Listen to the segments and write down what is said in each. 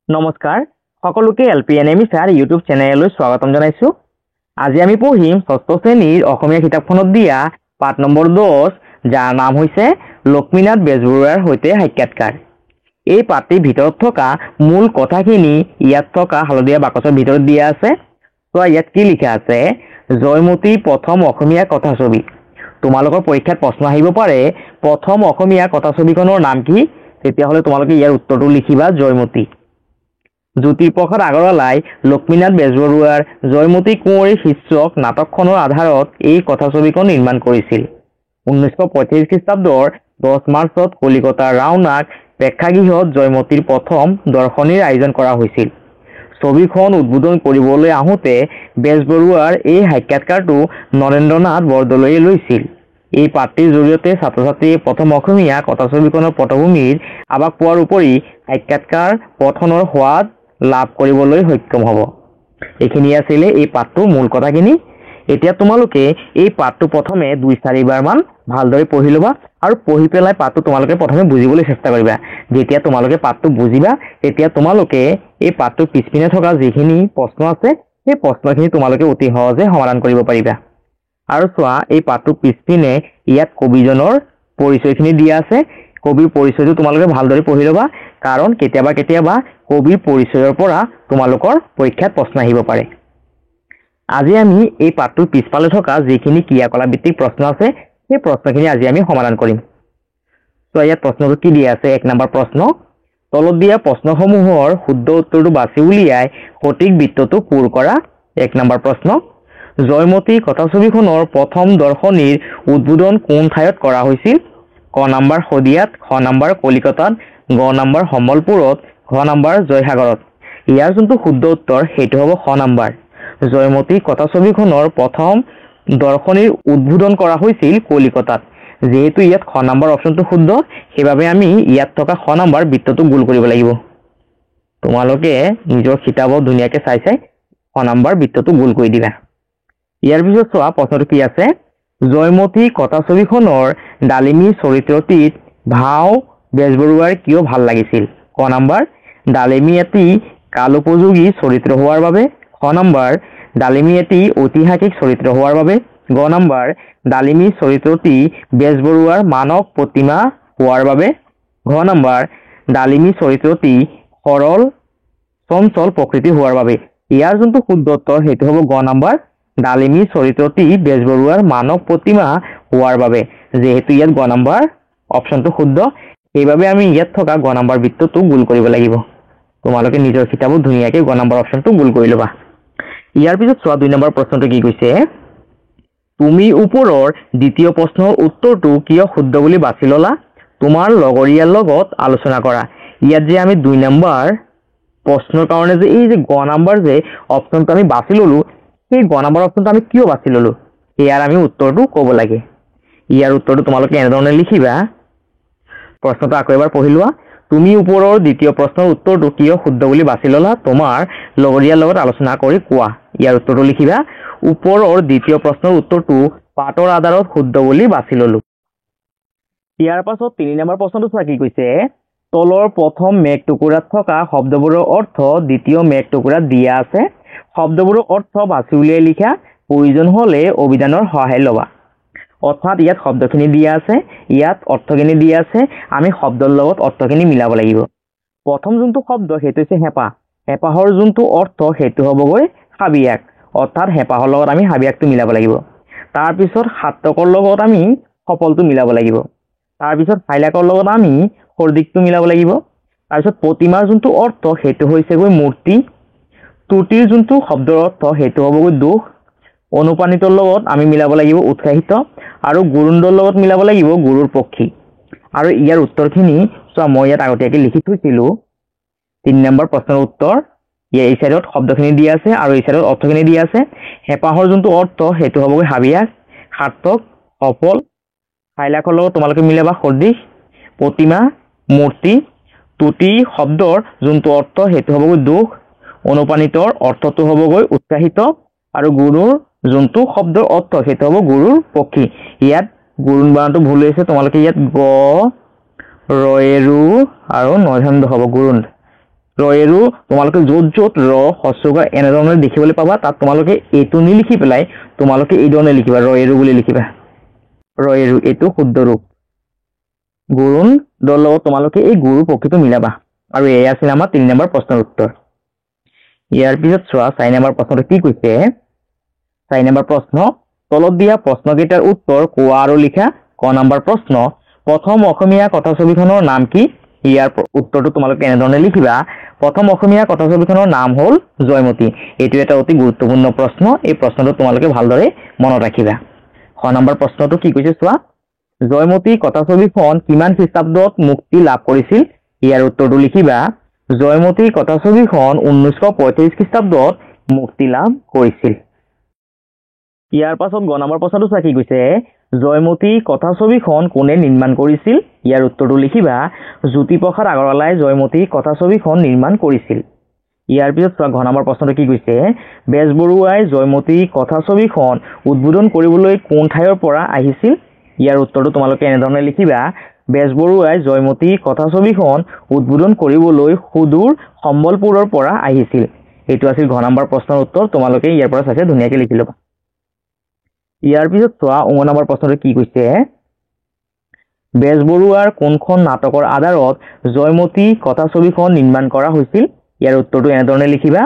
নমস্কাৰ সকলোকে এলপিএনএমি sir YouTube চেনেললৈ স্বাগতম জনাইছো। আজি আমি পঢ়িম ষষ্ঠ শ্ৰেণীৰ অসমীয়া কিতাপখনত দিয়া পাঠ নম্বৰ 10 যাৰ নাম হৈছে লক্ষ্মীনাথ বেজবৰুৱাৰ সৈতে সাক্ষাৎকাৰ। এই পাঠটিৰ ভিতৰত থকা মূল কথাখিনি ইয়াত থকা হালধীয়া বাকচৰ ভিতৰত দিয়া আছে। তো ইয়াত কি লিখা আছে, জয়মতীৰ প্ৰথম অসমীয়া কথাছবি। তোমালোকৰ পৰীক্ষাত প্ৰশ্ন আহিব পাৰে প্ৰথম অসমীয়া কথাছবিখনৰ নাম কি, তেতিয়াহ'লে তোমালোকে ইয়াৰ উত্তৰটো লিখিবা জয়মতী। জ্যোতিপ্ৰসাদ আগৰৱালাই লক্ষ্মীনাথ বেজবৰুৱাৰ জয়মতী কুঁৱৰী শীৰ্ষক নাটকখনৰ আধাৰত এই কথাছবিখন নিৰ্মাণ কৰিছিল। 1935 খ্ৰীষ্টাব্দৰ 10 মাৰ্চত কলিকতাৰ ৰাওনাক প্ৰেক্ষাগৃহত জয়মতীৰ প্ৰথম দৰ্শনীৰ আয়োজন কৰা হৈছিল। ছবিখন উদ্বোধন কৰিবলৈ আহোঁতে বেজবৰুৱাৰ এই সাক্ষাৎকাৰটো নৰেন্দ্ৰনাথ বৰদলৈয়ে লৈছিল। এই পাঠটিৰ জৰিয়তে ছাত্ৰ ছাত্ৰীয়ে প্ৰথম অসমীয়া কথাছবিখনৰ পটভূমিৰ আভাস পোৱাৰ উপৰি সাক্ষাৎকাৰ পঠনৰ সোৱাদ লাভ কৰিবলৈ সক্ষম হ'ব। এইখিনি আছিলে এই পাঠটোৰ মূল কথাখিনি। এতিয়া তোমালোকে এই পাঠটো প্ৰথমে 2-4 বাৰমান ভালদৰে পঢ়ি ল'বা আৰু পঢ়ি পেলাই পাঠটো তোমালোকে প্ৰথমে বুজিবলৈ চেষ্টা কৰিবা। যেতিয়া তোমালোকে পাঠটো বুজিবা তেতিয়া তোমালোকে এই পাঠটোৰ পিছপিনে থকা যিখিনি প্ৰশ্ন আছে সেই প্ৰশ্নখিনি তোমালোকে অতি সহজে সমাধান কৰিব পাৰিবা। আৰু চোৱা, এই পাঠটোৰ পিছপিনে ইয়াত কবিজনৰ পৰিচয়খিনি দিয়া আছে। কবিৰ পৰিচয়টো তোমালোকে ভালদৰে পঢ়ি ল'বা, কাৰণ কেতিয়াবা কবিৰ পৰিচয়ৰ পৰা তোমালোকৰ পৰীক্ষাত প্ৰশ্ন আহিব পাৰে। আজি আমি এই পাঠটোৰ পিছফালে থকা যিখিনি ক্ৰিয়াকলাপ ভিত্তিক প্ৰশ্ন আছে সেই প্ৰশ্নখিনি আজি আমি সমাধান কৰিম। তো ইয়াত প্ৰশ্নটো কি দিয়া আছে, 1 নম্বৰ প্ৰশ্ন, তলত দিয়া প্ৰশ্নসমূহৰ শুদ্ধ উত্তৰটো বাছি উলিয়াই সঠিক বৃত্তটো পূৰ কৰা। 1 নম্বৰ প্ৰশ্ন, জয়মতী কথাছবিখনৰ প্ৰথম দৰ্শনীৰ উদ্বোধন কোন ঠাইত কৰা হৈছিল? ক নম্বৰ শদিয়াত, খ নম্বৰ কলিকতাত, গ নম্বৰ সম্বলপুৰত, ঘ নম্বৰ জয়সাগৰত। ইয়াৰ যোনটো শুদ্ধ উত্তৰ সেইটো হ'ব খ নম্বৰ। জয়মতী কথাছবিখনৰ প্ৰথম দৰ্শনীৰ উদ্বোধন কৰা হৈছিল কলিকতাত। যেহেতু ইয়াত খ নম্বৰ অপশ্যনটো শুদ্ধ, সেইবাবে আমি ইয়াত থকা খ নম্বৰ বৃত্তটো গোল কৰিব লাগিব। তোমালোকে নিজৰ কিতাপত ধুনীয়াকৈ চাই খ নম্বৰ বৃত্তটো গোল কৰি দিবা। ইয়াৰ পিছত চোৱা প্ৰশ্নটো কি আছে, জয়মতী কথাছবিখনৰ ডালিমী চৰিত্ৰটিত ভাও বেজবৰুৱাৰ কিয় ভাল লাগিছিল? ক নম্বৰ, ডালিমী এটি কালোপযোগী চৰিত্ৰ হোৱাৰ বাবে, খ নম্বৰ, ডালিমী এটি ঐতিহাসিক চৰিত্ৰ হোৱাৰ বাবে, গ নম্বৰ, ডালিমী চৰিত্ৰটি বেজবৰুৱাৰ মানৱ প্ৰতিমা হোৱাৰ বাবে, ঘ নম্বৰ, ডালিমী চৰিত্ৰটি সৰল চঞ্চল প্ৰকৃতি হোৱাৰ বাবে। ইয়াৰ যোনটো শুদ্ধ উত্তৰ সেইটো হ'ব গ নম্বৰ, ডালিমী চৰিত্ৰটি বেজবৰুৱাৰ মানৱ প্ৰতিমা হোৱাৰ বাবে। যেহেতু ইয়াত গ নম্বৰ অপশ্যনটো শুদ্ধ, সেইবাবে আমি ইয়াত থকা গ নম্বৰ বৃত্তটো গোল কৰিব লাগিব। তোমালোকে নিজৰ কিতাপত ধুনীয়াকৈ গ নম্বৰ অপশ্যনটো গোল কৰি ল'বা। ইয়াৰ পিছত চোৱা 2 নম্বৰ প্ৰশ্নটো কি কৈছে, তুমি ওপৰৰ দ্বিতীয় প্ৰশ্নৰ উত্তৰটো কিয় শুদ্ধ বুলি বাছি ল'লা? তোমাৰ লগৰীয়াৰ লগত আলোচনা কৰা। ইয়াত যে আমি 2 নম্বৰ প্ৰশ্নৰ কাৰণে যে এই যে গ নম্বৰ যে অপশ্যনটো আমি বাছি ল'লোঁ, সেই গ নম্বৰ অপশ্যনটো আমি কিয় বাছি ল'লোঁ ইয়াৰ আমি উত্তৰটো ক'ব লাগে। ইয়াৰ উত্তৰটো তোমালোকে এনেধৰণে লিখিবা। প্ৰশ্নটো আকৌ এবাৰ পঢ়ি লোৱা। তুমি ওপৰৰ দ্বিতীয় প্ৰশ্নৰ উত্তৰটো কিয় শুদ্ধ বুলি বাছি ল'লা? তোমাৰ লগৰীয়াৰ লগত আলোচনা কৰি কোৱা। ইয়াৰ উত্তৰটো লিখিবা, ওপৰৰ দ্বিতীয় প্ৰশ্নৰ উত্তৰটো পাঠৰ আধাৰত শুদ্ধ বুলি বাছি ল'লোঁ। ইয়াৰ পাছত 3 নম্বৰ প্ৰশ্নটো চোৱা কি কৈছে, তলৰ প্ৰথম মেঘ টুকুৰাত থকা শব্দবোৰৰ অৰ্থ দ্বিতীয় মেঘ টুকুৰাত দিয়া আছে। শব্দবোৰৰ অৰ্থ বাছি উলিয়াই লিখা, প্ৰয়োজন হ'লে অভিধানৰ সহায় ল'বা। অৰ্থাৎ ইয়াত শব্দখিনি দিয়া আছে, ইয়াত অৰ্থখিনি দিয়া আছে, আমি শব্দৰ লগত অৰ্থখিনি মিলাব লাগিব। প্ৰথম যোনটো শব্দ সেইটো হৈছে হেঁপাহ। হেঁপাহৰ যোনটো অৰ্থ সেইটো হ'বগৈ হাবিয়াস, অৰ্থাৎ হেঁপাহৰ লগত আমি হাবিয়াসটো মিলাব লাগিব। তাৰপিছত সাৰ্থকৰ লগত আমি সফলটো মিলাব লাগিব। তাৰপিছত হাইলাকৰ লগত আমি সৰ্দিকটো মিলাব লাগিব। তাৰপিছত প্ৰতিমাৰ যোনটো অৰ্থ সেইটো হৈছেগৈ মূৰ্তি। ত্ৰুটিৰ যোনটো শব্দৰ অৰ্থ সেইটো হ'বগৈ দোষ। অনুপ্ৰাণিতৰ লগত আমি মিলাব লাগিব উৎসাহিত, আৰু গুৰুণ্ডৰ লগত মিলাব লাগিব গুৰুৰ পক্ষী। আৰু ইয়াৰ উত্তৰখিনি চোৱা, মই ইয়াত আগতীয়াকৈ লিখি থৈছিলোঁ। 3 নম্বৰ প্ৰশ্নৰ উত্তৰ এই চাইডত শব্দখিনি দিয়া আছে আৰু এই চাইডত অৰ্থখিনি দিয়া আছে। হেঁপাহৰ যোনটো অৰ্থ সেইটো হ'বগৈ হাবিয়াস, সাৰ্থক, সফল। হাইলাকৰ লগত তোমালোকে মিলাবা সদৃশ, প্ৰতিমা, মূৰ্তি। ত্ৰুটি শব্দৰ যোনটো অৰ্থ সেইটো হ'বগৈ দোষ। অনুপ্ৰাণিতৰ অৰ্থটো হ'বগৈ উৎসাহিত, আৰু গুৰুৰ যোনটো শব্দৰ অৰ্থ সেইটো হ'ব গুৰুৰ পক্ষী। ইয়াত গুৰুণ বানানটো ভুল হৈছে, তোমালোকে ইয়াত গ ৰয়েৰু আৰু নৈধন্য হ'ব গুৰুণ। ৰয়েৰু তোমালোকে য'ত য'ত ৰ হস্ৰগা এনেধৰণে দেখিবলৈ পাবা তাত তোমালোকে এইটো নিলিখি পেলাই তোমালোকে এই ধৰণে লিখিবা ৰয়েৰু বুলি লিখিবা ৰয়েৰু এইটো শুদ্ধ ৰূপ গুৰুন দৰ লগত তোমালোকে এই গুৰু পক্ষীটো মিলাবা আৰু এয়া আছিল আমাৰ 3 নম্বৰ প্ৰশ্নৰ উত্তৰ ইয়াৰ পিছত চোৱা 4 নম্বৰ প্ৰশ্নটো কি কৈছে 4 নম্বৰ প্ৰশ্ন তলত দিয়া প্ৰশ্নকেইটাৰ উত্তৰ কোৱা আৰু লিখা ক নম্বৰ প্ৰশ্ন প্ৰথম অসমীয়া কথাছবিখনৰ নাম কি ইয়াৰ উত্তৰটো তোমালোকে এনেধৰণে লিখিবা প্ৰথম অসমীয়া কথাছবিখনৰ নাম হ'ল জয়মতী এইটো এটা অতি গুৰুত্বপূৰ্ণ প্ৰশ্ন এই প্ৰশ্নটো তোমালোকে ভালদৰে মনত ৰাখিবা খ নম্বৰ প্ৰশ্নটো কি কৈছে চোৱা জয়মতী কথাছবিখন কিমান খ্ৰীষ্টাব্দত মুক্তি লাভ কৰিছিল ইয়াৰ উত্তৰটো লিখিবা জয়মতী কথাছবিখন 1935 খ্ৰীষ্টাব্দত মুক্তি লাভ কৰিছিল ইয়াৰ পাছত গ নম্বৰ প্ৰশ্নটো চোৱা কি কৈছে জয়মতী কথাছবিখন কোনে নিৰ্মাণ কৰিছিল ইয়াৰ উত্তৰটো লিখিবা জ্যোতিপ্ৰসাদ আগৰৱালাই জয়মতী কথাছবিখন নিৰ্মাণ কৰিছিল ইয়াৰ পিছত চোৱা ঘ নম্বৰ প্ৰশ্নটো কি কৈছে বেজবৰুৱাই জয়মতী কথাছবিখন উদ্বোধন কৰিবলৈ কোন ঠাইৰ পৰা আহিছিল ইয়াৰ উত্তৰটো তোমালোকে এনেধৰণে লিখিবা বেজবৰুৱাই জয়মতী কথাছবিখন উদ্বোধন কৰিবলৈ সুদূৰ সম্বলপুৰৰ পৰা আহিছিল এইটো আছিল ঘ নম্বৰ প্ৰশ্নৰ উত্তৰ তোমালোকে ইয়াৰ পৰা চাই ধুনীয়াকৈ লিখি ল'বা ইয়াৰ পিছত চোৱা 9 নম্বৰ প্ৰশ্নটো কি কৈছে বেজবৰুৱাৰ কোনখন নাটকৰ আধাৰত জয়মতী কথাছবিখন নিৰ্মাণ কৰা হৈছিল ইয়াৰ উত্তৰটো এনেধৰণে লিখিবা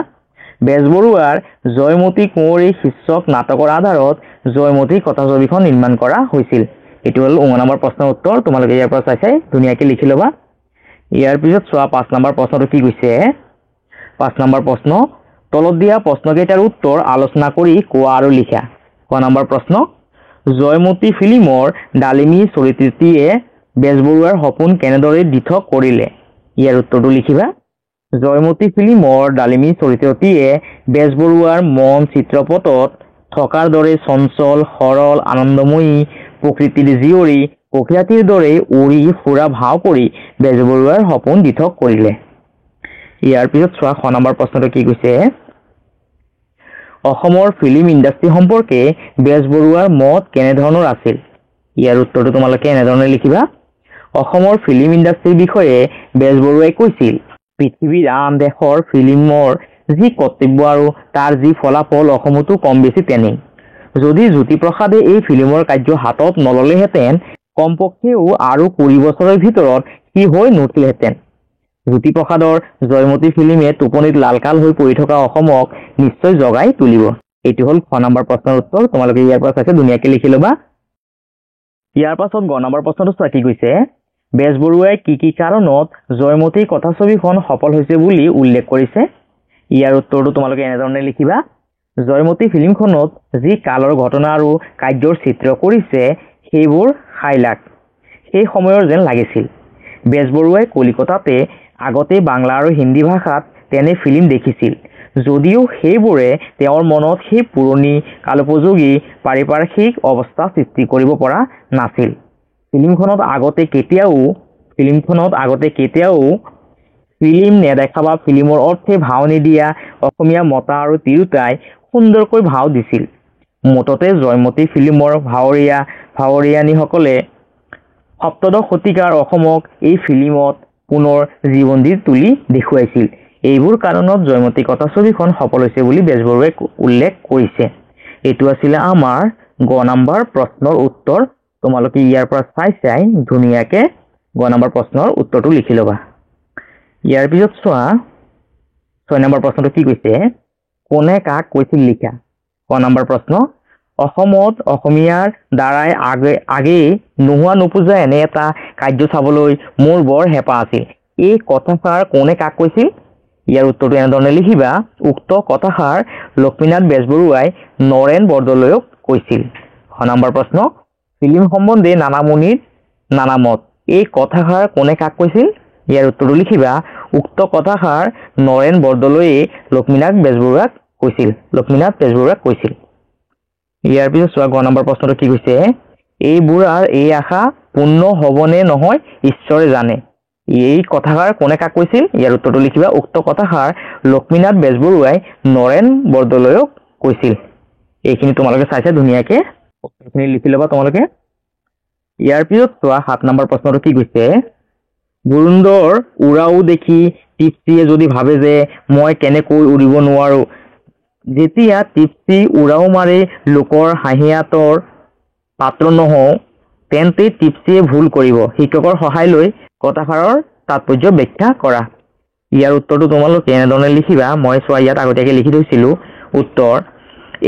বেজবৰুৱাৰ জয়মতী কুঁৱৰী শীৰ্ষক নাটকৰ আধাৰত জয়মতী কথাছবিখন নিৰ্মাণ কৰা হৈছিল এইটো হ'ল 9 নম্বৰ প্ৰশ্নৰ উত্তৰ তোমালোকে ইয়াৰ পৰা চাই ধুনীয়াকৈ লিখি ল'বা ইয়াৰ পিছত চোৱা 5 নম্বৰ প্ৰশ্নটো কি কৈছে 5 নম্বৰ প্ৰশ্ন তলত দিয়া প্ৰশ্নকেইটাৰ উত্তৰ আলোচনা কৰি কোৱা আৰু লিখা ক নম্বৰ প্ৰশ্ন জয়মতী ফিল্মৰ ডালিমী চৰিত্ৰটিয়ে বেজবৰুৱাৰ সপোন কেনেদৰে দিঠক কৰিলে ইয়াৰ উত্তৰটো লিখিবা জয়মতী ফিল্মৰ ডালিমী চৰিত্ৰটিয়ে বেজবৰুৱাৰ মন চিত্ৰপটত থকাৰ দৰে চঞ্চল সৰল আনন্দময়ী প্ৰকৃতিৰ জীয়ৰী প্ৰকৃতিৰ দৰে উৰি ফুৰা ভাও কৰি বেজবৰুৱাৰ সপোন দিঠক কৰিলে ইয়াৰ পিছত চোৱা খ নম্বৰ প্ৰশ্নটো কি কৈছে অসমৰ ফিল্ম ইণ্ডাষ্ট্ৰি সম্পৰ্কে বেজবৰুৱাৰ মত কেনেধৰণৰ আছিল ইয়াৰ উত্তৰটো তোমালোকে এনেধৰণে লিখিবা অসমৰ ফিল্ম ইণ্ডাষ্ট্ৰিৰ বিষয়ে বেজবৰুৱাই কৈছিল পৃথিৱীৰ আন দেশৰ ফিল্মৰ যি কৰ্তব্য আৰু তাৰ যি ফলাফল অসমতো কম বেছি তেনেই যদি জ্যোতিপ্ৰসাদে এই ফিল্মৰ কাৰ্য হাতত নললেহেঁতেন কমপক্ষেও আৰু 20 বছৰৰ ভিতৰত কি হৈ নুঠিলহেঁতেন জ্যোতিপ্ৰসাদৰ জয়মতী ফিল্মে টোপনিত লালকাল হৈ পৰি থকা অসমক নিশ্চয় জগাই তুলিব এইটো হ'ল খ নম্বৰ প্ৰশ্নৰ উত্তৰ তোমালোকে ইয়াৰ পৰা চাই ধুনীয়াকৈ লিখি ল'বা ইয়াৰ পাছত গ নম্বৰ প্ৰশ্নটো চোৱা কি কৈছে বেজবৰুৱাই কি কাৰণত জয়মতী কথাছবিখন সফল হৈছে বুলি উল্লেখ কৰিছে ইয়াৰ উত্তৰটো তোমালোকে এনেধৰণে লিখিবা জয়মতী ফিল্মখনত যি কালৰ ঘটনা আৰু কাৰ্যৰ চিত্ৰ কৰিছে সেইবোৰ হাইলাইট সেই সময়ৰ যেন লাগিছিল বেজবৰুৱাই কলিকতাতে আগতে বাংলা আৰু হিন্দী ভাষাত তেনে ফিল্ম দেখিছিল যদিও সেইবোৰে তেওঁৰ মনত সেই পুৰণি কালোপযোগী পাৰিপাৰ্শ্বিক অৱস্থা সৃষ্টি কৰিব পৰা নাছিল ফিল্মখনত আগতে কেতিয়াও ফিল্ম নেদেখা বা ফিল্মৰ অৰ্থে ভাও নিদিয়া অসমীয়া মতা আৰু তিৰোতাই সুন্দৰকৈ ভাও দিছিল মুঠতে জয়মতী ফিল্মৰ ভাৱৰীয়ানীসকলে সপ্তদশ শতিকাৰ অসমক এই ফিল্মত পুনৰ জীৱন দি তুলি দেখুৱাইছিল এইবোৰ কাৰণত জয়মতী কথাছবিখন সফল হৈছে বুলি বেজবৰুৱাই উল্লেখ কৰিছে এইটো আছিল আমাৰ গ নম্বৰ প্ৰশ্নৰ উত্তৰ তোমালোকে ইয়াৰ পৰা চাই ধুনীয়াকৈ গ নম্বৰ প্ৰশ্নৰ উত্তৰটো লিখি ল'বা ইয়াৰ পিছত চোৱা 6 নম্বৰ প্ৰশ্নটো কি কৈছে কোনে কাক কৈছিল লিখা ক নম্বৰ প্ৰশ্ন অসমত অসমীয়াৰ দ্বাৰাই আগেই নোহোৱা নোপোজা এনে এটা কাৰ্য চাবলৈ মোৰ বৰ হেঁপাহ আছিল এই কথাষাৰ কোনে কাক কৈছিল ইয়াৰ উত্তৰটো এনেধৰণে লিখিবা উক্ত কথাষাৰ লক্ষ্মীনাথ বেজবৰুৱাই নৰেন বৰদলৈক কৈছিল খ নম্বৰ প্ৰশ্ন ফিল্ম সম্বন্ধে নানামুনিৰ নানামত এই কথাষাৰ কোনে কাক কৈছিল ইয়াৰ উত্তৰটো লিখিবা উক্ত কথাষাৰ নৰেন বৰদলৈয়ে লক্ষ্মীনাথ বেজবৰুৱাক কৈছিল ইয়াৰ পিছত চোৱা গ নম্বৰ প্ৰশ্নটো কি কৈছে এই বুঢ়াৰ এই আশা পূৰ্ণ হ'বনে নহয় ঈশ্বৰে জানে এই কথাষাৰ কোনে কাক কৈছিল ইয়াৰ উত্তৰটো লিখিবা উক্ত কথাষাৰ লক্ষ্মীনাথ বেজবৰুৱাই নৰেন বৰদলৈক কৈছিল এইখিনি তোমালোকে চাই ধুনীয়াকৈ উত্তৰখিনি লিখি ল'বা তোমালোকে ইয়াৰ পিছত চোৱা 7 নম্বৰ প্ৰশ্নটো কি কৈছে গুৰুন্দৰ উৰাও দেখি টিপচিয়ে যদি ভাবে যে মই কেনেকৈ উৰিব নোৱাৰো, যেতিয়া টিপচি উৰাও মাৰি লোকৰ হাঁহিয়াতৰ পাত্ৰ নহওঁ, তেন্তে টিপচিয়ে ভুল কৰিব। শিক্ষকৰ সহায় লৈ কথাষাৰৰ তাৎপৰ্য ব্যাখ্যা কৰা। ইয়াৰ উত্তৰটো তোমালোকে এনেধৰণে লিখিবা। মই চোৱা ইয়াত আগতীয়াকৈ লিখি থৈছিলোঁ উত্তৰ।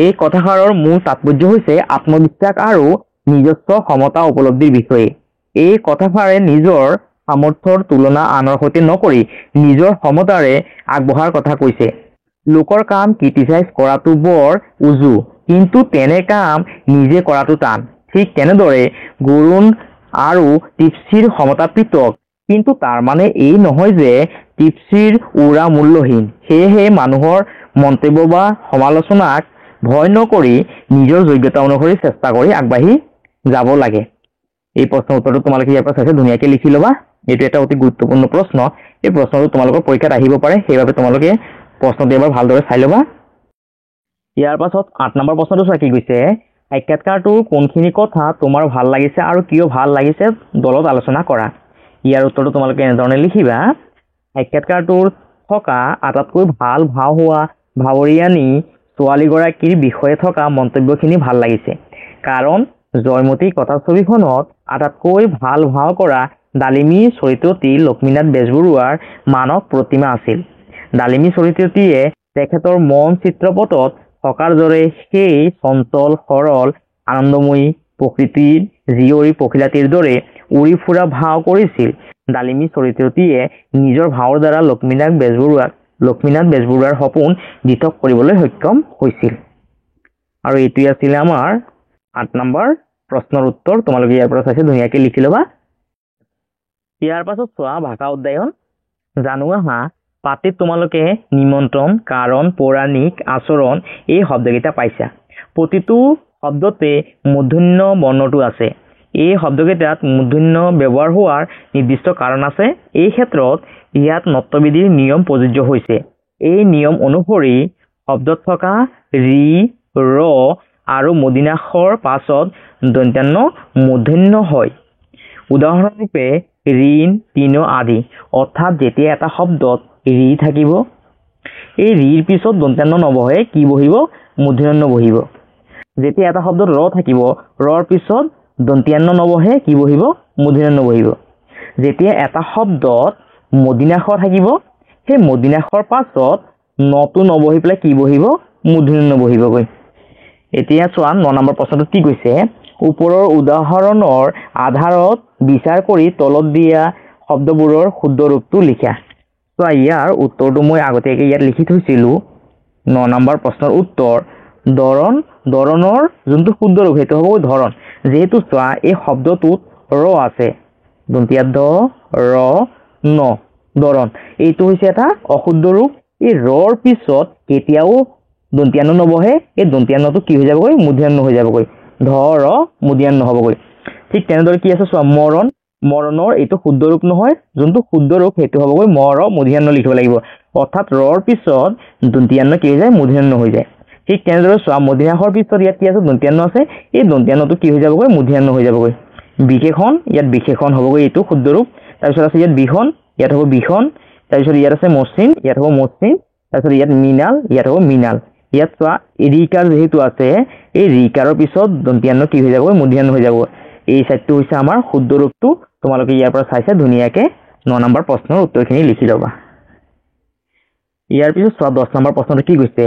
এই কথাষাৰৰ মূল তাৎপৰ্য হৈছে আত্মবিশ্বাস আৰু নিজস্ব ক্ষমতা উপলব্ধিৰ বিষয়ে। এই কথাষাৰে নিজৰ সামৰ্থ্যৰ তুলনা আনৰ সৈতে নকৰি নিজৰ ক্ষমতাৰে আগবঢ়াৰ কথা কৈছে। লোকৰ কাম ক্ৰিটিচাইজ কৰাটো বৰ উজু, কিন্তু তেনে কাম নিজে কৰাটো টান। ঠিক তেনেদৰে গৰুণ আৰু টিপচিৰ ক্ষমতা পৃথক, কিন্তু তাৰ মানে এই নহয় যে টিপচিৰ উৰা মূল্যহীন। সেয়েহে মানুহৰ মন্তব্য বা সমালোচনাক ভয় নকৰি নিজৰ যোগ্যতা অনুসৰি চেষ্টা কৰি আগবাঢ়ি যাব লাগে। এই প্ৰশ্নৰ উত্তৰটো তোমালোকে ইয়াৰ পৰা চাইছে ধুনীয়াকৈ লিখি ল'বা। এইটো এটা অতি গুৰুত্বপূৰ্ণ প্ৰশ্ন। এই প্ৰশ্নটো তোমালোকৰ পৰীক্ষাত আহিব পাৰে, সেইবাবে তোমালোকে প্ৰশ্নটো এবাৰ ভালদৰে চাই ল'বা। ইয়াৰ পাছত 8 নম্বৰ প্ৰশ্নটো চোৱা কি কৈছে, সাক্ষাৎকাৰটোৰ কোনখিনি কথা তোমাৰ ভাল লাগিছে আৰু কিয় ভাল লাগিছে দলত আলোচনা কৰা। ইয়াৰ উত্তৰটো তোমালোকে এনেধৰণে লিখিবা। সাক্ষাৎকাৰটোৰ থকা আটাইতকৈ ভাল ভাও হোৱা ভাৱৰীয়ানী ছোৱালীগৰাকীৰ বিষয়ে থকা মন্তব্যখিনি ভাল লাগিছে, কাৰণ জয়মতী কথাছবিখনত আটাইতকৈ ভাল ভাও কৰা ডালিমী চৰিত্ৰটি লক্ষ্মীনাথ বেজবৰুৱাৰ মানস প্ৰতিমা আছিল। ডালিমী চৰিত্ৰটিয়ে তেখেতৰ মন চিত্ৰপটত থকাৰ দৰে সেই চঞ্চল সৰল আনন্দময়ী প্ৰকৃতিৰ জীয়ৰী পখিলাটিৰ দৰে উৰি ফুৰা ভাও কৰিছিল। ডালিমী চৰিত্ৰটিয়ে নিজৰ ভাওৰ দ্বাৰা লক্ষ্মীনাথ বেজবৰুৱাৰ সপোন দিঠক কৰিবলৈ সক্ষম হৈছিল। আৰু এইটোৱে আছিলে আমাৰ 8 নম্বৰ প্ৰশ্নৰ উত্তৰ। তোমালোকে ইয়াৰ পৰা চাইছে ধুনীয়াকৈ লিখি ল'বা। ইয়াৰ পাছত চোৱা ভাষা অধ্যয়ন। জানো আহা পাঠটিত তোমালোকে নিমন্ত্ৰণ, কাৰণ, পৌৰাণিক, আচৰণ এই শব্দকেইটা পাইছা। প্ৰতিটো শব্দতে মূৰ্ধন্য বৰ্ণটো আছে। এই শব্দকেইটাত মূৰ্ধন্য ব্যৱহাৰ হোৱাৰ নিৰ্দিষ্ট কাৰণ আছে। এই ক্ষেত্ৰত ইয়াত নত্যবিধিৰ নিয়ম প্ৰযোজ্য হৈছে। এই নিয়ম অনুসৰি শব্দত থকা ৰি, ৰ আৰু মূৰ্ধন্যাক্ষৰ পাছত দন্ত্যান্ন মূৰ্ধন্য হয়। উদাহৰণৰূপে ঋণ, তৃণ আদি। অৰ্থাৎ যেতিয়া এটা শব্দত ৰি থাকিব, এই ৰিৰ পিছত দন্ত্যান্ন নবহে, কি বহিব? মূৰ্ধন্য বহিব। যেতিয়া এটা শব্দত ৰ থাকিব, ৰৰ পিছত দন্ত্যান্ন নবহে, কি বহিব? মূৰ্ধন্য বহিব। যেতিয়া এটা শব্দত মূৰ্ধন্যাক্ষৰ থাকিব, সেই মূৰ্ধন্যাক্ষৰ পাছত নটো নবহি পেলাই কি বহিব? মূৰ্ধন্য বহিবগৈ। এতিয়া চোৱা 9 নম্বৰ প্ৰশ্নটো কি কৈছে, ওপৰৰ উদাহৰণৰ আধাৰত বিচাৰ কৰি তলত দিয়া শব্দবোৰৰ শুদ্ধ ৰূপটো লিখা। চোৱা ইয়াৰ উত্তৰটো মই আগতীয়াকৈ ইয়াত লিখি থৈছিলোঁ। 9 নম্বৰ প্ৰশ্নৰ উত্তৰ দৰণৰ যোনটো শুদ্ধ ৰূপ সেইটো হ'ব ধৰণ। যিহেতু চোৱা এই শব্দটোত ৰ আছে, দন্ত্যাদ্ধ ৰ ন, দৰণ। এইটো হৈছে এটা অশুদ্ধ ৰূপ। এই ৰৰ পিছত কেতিয়াও দন্ত্যান্ন নবহে, এই দন্ত্যান্নটো কি হৈ যাবগৈ? মূৰ্ধন্য হৈ যাবগৈ। ধৰ মূৰ্ধন্য হ'বগৈ। ঠিক তেনেদৰে কি আছে চোৱা মৰণৰ এইটো শুদ্ধ ৰূপ নহয়, যোনটো শুদ্ধ ৰূপ সেইটো হ'বগৈ মূৰ্ধন্য লিখিব লাগিব। অৰ্থাৎ ৰৰ পিছত দন্ত্যান্ন কি হৈ যায়? মূৰ্ধন্য হৈ যায়। ঠিক তেনেদৰে চোৱা মূৰ্ধন্যাক্ষৰ পিছত ইয়াত কি আছে? দন্ত্যান্ন আছে। এই দন্ত্যান্নটো কি হৈ যাবগৈ? মূৰ্ধন্য হৈ যাবগৈ। বিশেষণ, ইয়াত বিশেষণ হ'বগৈ, এইটো শুদ্ধ ৰূপ। তাৰপিছত আছে ইয়াত বিখন, ইয়াত হ'ব বিখন। তাৰপিছত ইয়াত আছে মসৃণ, ইয়াত হ'ব মসৃণ। তাৰপিছত ইয়াত মৃণাল, ইয়াত হ'ব মৃণাল। ইয়াত চোৱা ৰিকাৰ যিহেতু আছে, এই ৰিকাৰৰ পিছত দন্ত্যান্ন কি হৈ যাবগৈ? মূৰ্ধন্য হৈ যাব। এই চাইডটো হৈছে আমাৰ শুদ্ধ ৰূপটো। তোমালোকে ইয়াৰ পৰা চাইছে ধুনীয়াকৈ 9 নম্বৰ প্ৰশ্নৰ উত্তৰখিনি লিখি ল'বা। ইয়াৰ পিছত চোৱা 10 নম্বৰ প্ৰশ্নটো কি কৈছে,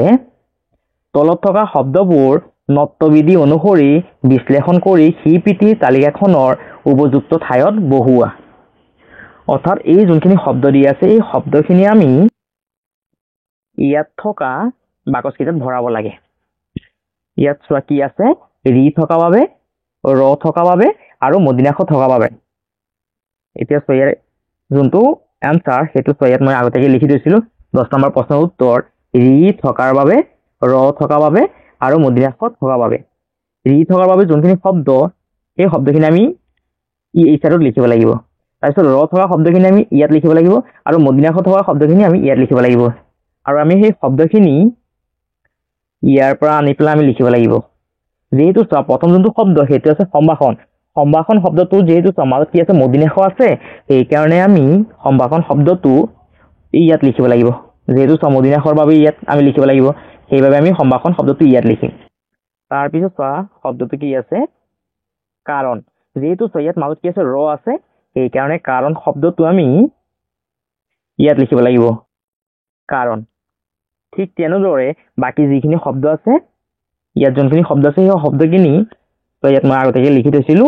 তলত থকা শব্দবোৰ নত্যবিধি অনুসৰি বিশ্লেষণ কৰি স্বীকৃতিৰ তালিকাখনৰ উপযুক্ত ঠাইত বহুৱা। অৰ্থাৎ এই যোনখিনি শব্দ দি আছে, এই শব্দখিনি আমি ইয়াত থকা বাকচকেইটাত ভৰাব লাগে। ইয়াত চোৱা কি আছে, ৰি থকা বাবে, ৰ থকা বাবে আৰু মূৰ্ধন্যাক্ষৰ থকা বাবে। এতিয়া চোৱা ইয়াৰ যোনটো এনচাৰ সেইটো চোৱা ইয়াত মই আগতীয়াকৈ লিখি থৈছিলোঁ। 10 নম্বৰ প্ৰশ্নৰ উত্তৰ ৰি থকাৰ বাবে, ৰ থকাৰ বাবে আৰু মূৰ্ধন্যাক্ষৰ থকাৰ বাবে। ৰি থকাৰ বাবে যোনখিনি শব্দ, সেই শব্দখিনি আমি এই চাইডত লিখিব লাগিব। তাৰপিছত ৰ থকা শব্দখিনি আমি ইয়াত লিখিব লাগিব আৰু মূৰ্ধন্যাক্ষৰ থকা শব্দখিনি আমি ইয়াত লিখিব লাগিব। আৰু আমি সেই শব্দখিনি ইয়াৰ পৰা আনি পেলাই আমি লিখিব লাগিব। যিহেতু চোৱা প্ৰথম যোনটো শব্দ সেইটো আছে সম্ভাষণ। সম্ভাষণ শব্দটো যিহেতু মাজত কি আছে? মূৰ্ধন্যাক্ষ আছে। সেইকাৰণে আমি সম্ভাষণ শব্দটো ইয়াত লিখিব লাগিব যেহেতু সমদিনাসৰ বাবে ইয়াত আমি লিখিব লাগিব সেইবাবে আমি সম্ভাষণ শব্দটো ইয়াত লিখিম তাৰপিছত চোৱা শব্দটো কি আছে কাৰণ যেহেতু ইয়াত মাজত কি আছে ৰ আছে সেইকাৰণে কাৰণ শব্দটো আমি ইয়াত লিখিব লাগিব কাৰণ ঠিক তেনেদৰে বাকি যিখিনি শব্দ আছে ইয়াত যোনখিনি শব্দ আছে সেই শব্দখিনি তো ইয়াত মই আগতে লিখি থৈছিলো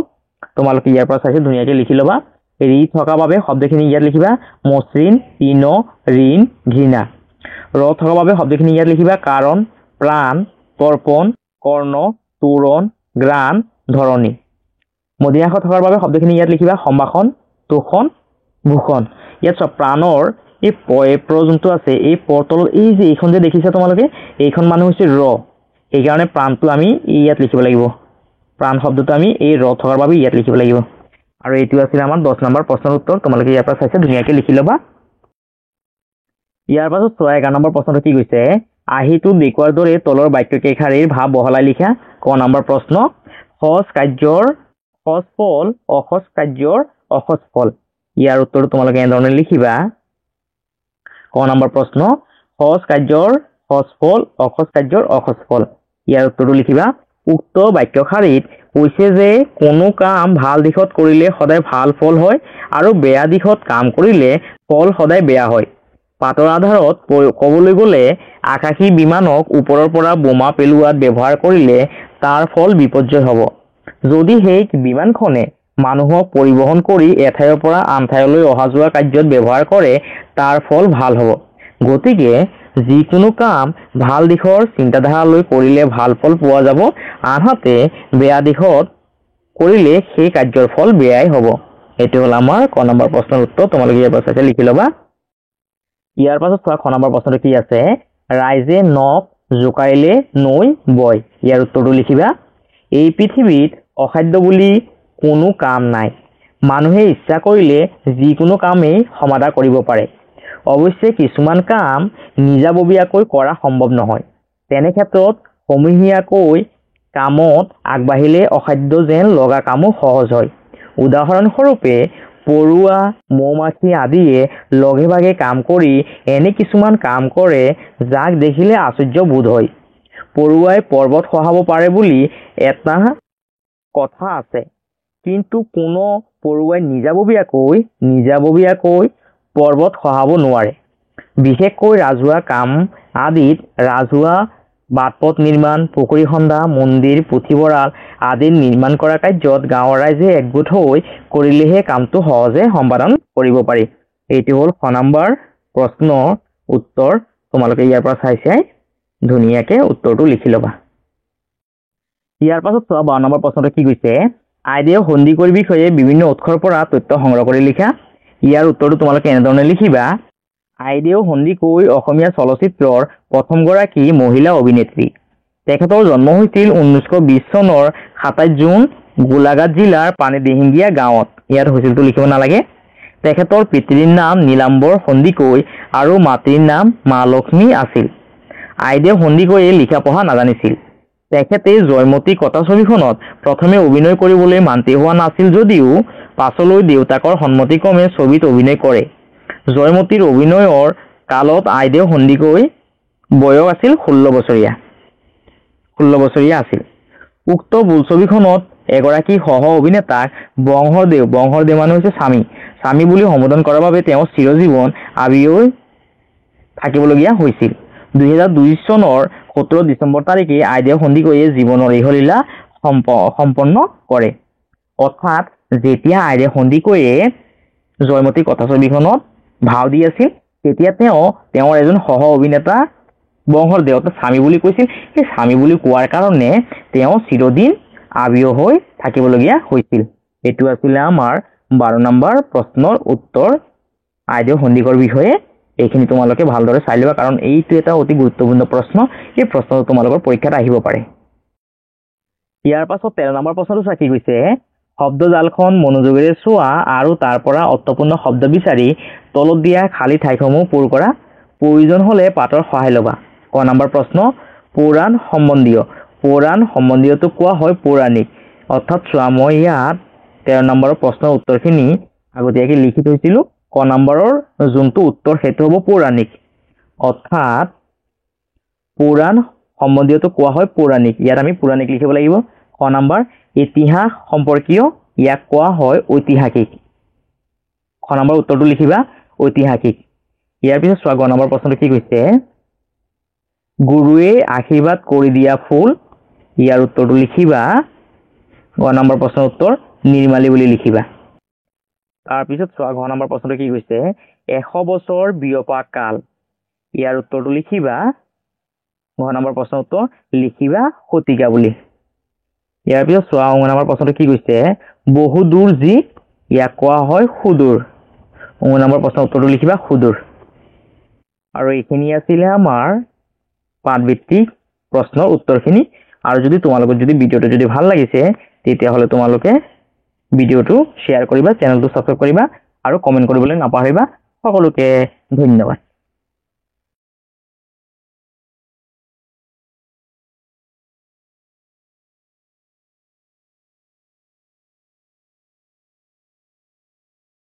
তোমালোকে ইয়াৰ পৰা চাইছে ধুনীয়াকৈ লিখি ল'বা ৰি থকা বাবে শব্দখিনি ইয়াত লিখিবা মসৃণ ইন ঋণ ঘৃণা ৰ থকা বাবে শব্দখিনি ইয়াত লিখিবা কাৰণ প্ৰাণ তৰ্পণ কৰ্ণ তোৰণ গ্ৰাণ ধৰণী মদিনাসৰ থকাৰ বাবে শব্দখিনি ইয়াত লিখিবা সম্ভাষণ তোষণ ভূষণ ইয়াত চব প্ৰাণৰ এই প্ৰ যোনটো আছে এই পৰ তলত এই যে এইখন যে দেখিছা তোমালোকে এইখন মানে হৈছে ৰ সেইকাৰণে প্ৰাণটো আমি ইয়াত লিখিব লাগিব প্ৰাণ শব্দটো আমি এই ৰ থকাৰ বাবে ইয়াত লিখিব লাগিব আৰু এইটো আছিল আমাৰ 10 নম্বৰ প্ৰশ্নৰ উত্তৰ তোমালোকে ইয়াৰ পৰা চাইছে ধুনীয়াকৈ লিখি ল'বা ইয়াৰ পাছত 11 নম্বৰ প্ৰশ্নটো কি কৈছে আহিটো দেখুৱাৰ দৰে তলৰ বাক্যকেইষাৰীৰ ভাৱ বহলাই লিখা ক নম্বৰ প্ৰশ্ন সজ কাৰ্যৰ সজ ফল অসজ কাৰ্যৰ অসজ ফল ইয়াৰ উত্তৰটো তোমালোকে এনেধৰণে লিখিবা ক নম্বৰ প্ৰশ্ন সজ কাৰ্যৰ সজ ফল অসজ কাৰ্যৰ অসজ ফল ইয়াৰ উত্তৰটো লিখিবা উক্ত বাক্যশাৰীত কৈছে যে কোনো কাম ভাল দিশত কৰিলে সদায় ভাল ফল হয় আৰু বেয়া দিশত কাম কৰিলে ফল সদায় বেয়া হয় পাতৰ আধাৰত ক'বলৈ গ'লে আকাশী বিমানক ওপৰৰ পৰা বোমা পেলোৱাত ব্যৱহাৰ কৰিলে তাৰ ফল বিপৰ্যয় হ'ব যদি সেই বিমানখনে মানুহক পৰিবহন কৰি এঠাইৰ পৰা আন ঠাইলৈ অহা যোৱা কাৰ্যত ব্যৱহাৰ কৰে তাৰ ফল ভাল হ'ব গতিকে যিকোনো কাম ভাল দিশৰ চিন্তাধাৰালৈ কৰিলে ভাল ফল পোৱা যাব আনহাতে বেয়া দিশত কৰিলে সেই কাৰ্যৰ ফল বেয়াই হ'ব এটো হ'ল আমাৰ ক নম্বৰ প্ৰশ্নৰ উত্তৰ তোমালোকে ইয়াৰ পাছতে লিখি ল'বা ইয়াৰ পাছত চোৱা খ নম্বৰ প্ৰশ্নটো কি আছে ৰাইজে নখ জোকাৰিলে নৈ বয় ইয়াৰ উত্তৰটো লিখিবা এই পৃথিৱীত অসাধ্য বুলি কোনো কাম নাই মানুহে ইচ্ছা কৰিলে যিকোনো কামেই সমাধা কৰিব পাৰে অৱশ্যে কিছুমান কাম নিজাববীয়াকৈ কৰা সম্ভৱ নহয় তেনে ক্ষেত্ৰত সমূহীয়াকৈ কামত আগবাঢ়িলে অসাধ্য যেন লগা কামো সহজ হয় উদাহৰণস্বৰূপে পৰুৱা মৌমাখি আদিয়ে লগে ভাগে কাম কৰি এনে কিছুমান কাম কৰে যাক দেখিলে আশ্চৰ্য বোধ হয় পৰুৱাই পৰ্বত খহাব পাৰে বুলি এটা কথা আছে কিন্তু কোনো পৰুৱাই নিজাববীয়াকৈ পৰ্বত খহাব নোৱাৰে বিশেষকৈ ৰাজহুৱা কাম আদিত ৰাজহুৱা বাটপথ নিৰ্মাণ পুখুৰী খন্দা মন্দিৰ পুথিভঁৰাল আদি নিৰ্মাণ কৰা কাৰ্যত গাঁৱৰ ৰাইজে একগোট হৈ কৰিলেহে কামটো সহজে সম্পাদন কৰিব পাৰি এইটো হ'ল খ নম্বৰ প্ৰশ্নৰ উত্তৰ তোমালোকে ইয়াৰ পৰা চাই ধুনীয়াকৈ উত্তৰটো লিখি ল'বা ইয়াৰ পাছত চোৱা 12 নম্বৰ প্ৰশ্নটো কি কৈছে আইদেউ সন্ধিকৈৰ বিষয়ে বিভিন্ন উৎসৰ পৰা তথ্য সংগ্ৰহ কৰি লিখা ইয়াৰ উত্তৰটো তোমালোকে এনেধৰণে লিখিবা আইদেউ সন্দিকৈ অসমীয়া চলচ্চিত্ৰৰ প্ৰথমগৰাকী মহিলা অভিনেত্ৰী তেখেতৰ জন্ম হৈছিল 1920 চনৰ 27 জুন গোলাঘাট জিলাৰ পানীদিহিঙ্গীয়া গাঁৱত ইয়াত হৈছিলটো লিখিব নালাগে তেখেতৰ পিতৃৰ নাম নীলাম্বৰ সন্দিকৈ আৰু মাতৃৰ নাম মা লক্ষ্মী আছিল আইদেউ সন্দিকৈয়ে লিখা পঢ়া নাজানিছিল তেখেতে জয়মতী কথা ছবিখনত প্ৰথমে অভিনয় কৰিবলৈ মান্তি হোৱা নাছিল যদিও পাছলৈ দেউতাকৰ সন্মতিক্ৰমে ছবিত অভিনয় কৰে জয়মতীৰ অভিনয়ৰ কালত আইদেউ সন্দিকৈ বয়স আছিল 16 বছৰীয়া আছিল উক্ত বোলছবিখনত এগৰাকী সহ অভিনেতাক বংশৰদেৱ মানে হৈছে স্বামী বুলি সম্বোধন কৰাৰ বাবে তেওঁ চিৰজীৱন আবিয়ৈ থাকিবলগীয়া হৈছিল 2002 চনৰ 17 ডিচেম্বৰ তাৰিখে আইদেউ সন্দিকৈয়ে জীৱনৰ ইহলীলা সম্পন্ন কৰে অৰ্থাৎ যেতিয়া আইদেউ সন্দিকৈয়ে জয়মতী কথা ছবিখনত ভাও দি আছিল তেতিয়া তেওঁৰ এজন সহ অভিনেতা বংশৰদেৱক স্বামী বুলি কৈছিল সেই স্বামী বুলি কোৱাৰ কাৰণে তেওঁ চিৰদিন আবিয় হৈ থাকিবলগীয়া হৈছিল এটো আছিল আমাৰ 12 নম্বৰ প্ৰশ্নৰ উত্তৰ আইদেউ সন্দিকৈৰ বিষয়ে এইখিনি তোমালোকে ভালদৰে চাই লবা কাৰণ এইটো এটা অতি গুৰুত্বপূৰ্ণ প্ৰশ্ন এই প্ৰশ্নটো তোমালোকৰ পৰীক্ষাত আহিব পাৰে ইয়াৰ পাছত 13 নম্বৰ প্ৰশ্নটো কি কৈছে শব্দজালখন মনোযোগেৰে চোৱা আৰু তাৰ পৰা অৰ্থপূৰ্ণ শব্দ বিচাৰি তলত দিয়া খালী ঠাইসমূহ পূৰ কৰা প্ৰয়োজন হলে পাতৰ সহায় লবা ক নম্বৰ প্ৰশ্ন পুৰাণ সম্বন্ধীয়টো কোৱা হয় পৌৰাণিক অৰ্থাৎ চোৱা মই ইয়াত 13 নম্বৰৰ প্ৰশ্নৰ উত্তৰখিনি আগতীয়াকৈ লিখি থৈছিলো ক নম্বৰৰ যোনটো উত্তৰ সেইটো হ'ব পৌৰাণিক, অৰ্থাৎ পুৰাণ সম্বন্ধীয়টো কোৱা হয় পৌৰাণিক, ইয়াত আমি পৌৰাণিক লিখিব লাগিব। ক নম্বৰ ইতিহাস সম্পৰ্কীয়, ইয়াক কোৱা হয় ঐতিহাসিক। খ নম্বৰ উত্তৰটো লিখিবা ঐতিহাসিক। ইয়াৰ পিছত চোৱা গ নম্বৰ প্ৰশ্নটো কি কৈছে, গুৰুৱে আশীৰ্বাদ কৰি দিয়া ফুল, ইয়াৰ উত্তৰটো লিখিবা গ নম্বৰ প্ৰশ্নৰ উত্তৰ নিৰ্মালী বুলি লিখিবা। তাৰপিছত চোৱা ঘ নম্বৰ প্ৰশ্নটো কি কৈছে, 100 বছৰ বিয়পা কাল, ইয়াৰ উত্তৰটো লিখিবা ঘ নম্বৰ প্ৰশ্নৰ উত্তৰ লিখিবা শতিকা বুলি। ইয়াৰ পিছত চোৱা ঙ নম্বৰ প্ৰশ্নটো কি কৈছে, বহু দূৰ যি, ইয়াক কোৱা হয় সুদূৰ, ঙ নম্বৰ প্ৰশ্নৰ উত্তৰটো লিখিবা সুদূৰ। আৰু এইখিনি আছিলে আমাৰ পাঠভিত্তিক প্ৰশ্নৰ উত্তৰখিনি। আৰু যদি তোমালোকৰ যদি ভিডিঅ'টো যদি ভাল লাগিছে তেতিয়াহ'লে তোমালোকে ভিডিঅ'টো শ্বেয়াৰ কৰিবা, চেনেলটো ছাবস্ক্ৰাইব কৰিবা আৰু কমেণ্ট কৰিবলৈ নাপাহৰিবা। সকলোকে ধন্যবাদ।